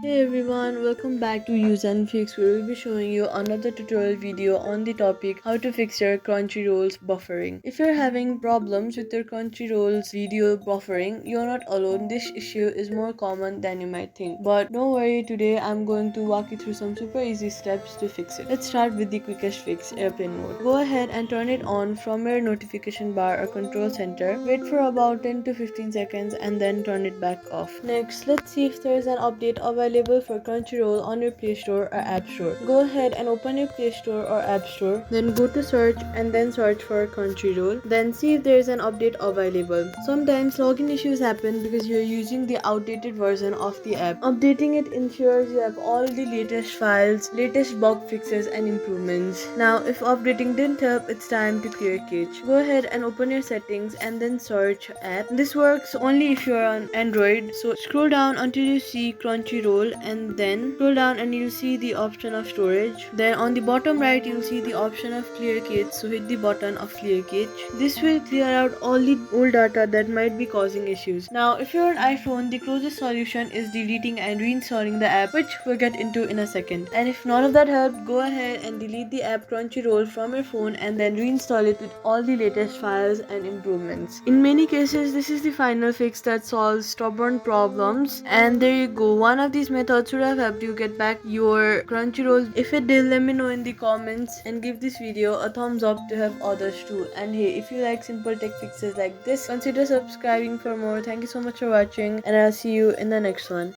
Hey everyone, welcome back to useNfix where we'll be showing you another tutorial video on the topic how to fix your Crunchyroll's buffering. If you're having problems with your Crunchyroll's video buffering, you're not alone. This issue is more common than you might think. But don't worry, today I'm going to walk you through some super easy steps to fix it. Let's start with the quickest fix, airplane mode. Go ahead and turn it on from your notification bar or control center. Wait for about 10 to 15 seconds and then turn it back off. Next, let's see if there is an update available for Crunchyroll on your Play Store or App Store. Go ahead and open your Play Store or App Store, then go to search and then search for Crunchyroll. Then see if there is an update available. Sometimes login issues happen because you're using the outdated version of the app. Updating it ensures you have all the latest files, latest bug fixes and improvements. Now if updating didn't help, it's time to clear cache. Go ahead and open your settings and then search app. This works only if you're on Android, so scroll down until you see Crunchyroll and then scroll down and you'll see the option of storage. Then on the bottom right you'll see the option of clear cache, so hit the button of clear cache. This will clear out all the old data that might be causing issues. Now if you're on iPhone, the closest solution is deleting and reinstalling the app, which we'll get into in a second. And if none of that helped, go ahead and delete the app Crunchyroll from your phone and then reinstall it with all the latest files and improvements. In many cases, this is the final fix that solves stubborn problems. And there you go, one of these methods should have helped you get back your Crunchyroll. If it did, let me know in the comments and give this video a thumbs up to help others too. And hey, if you like simple tech fixes like this, consider subscribing for more. Thank you so much for watching and I'll see you in the next one.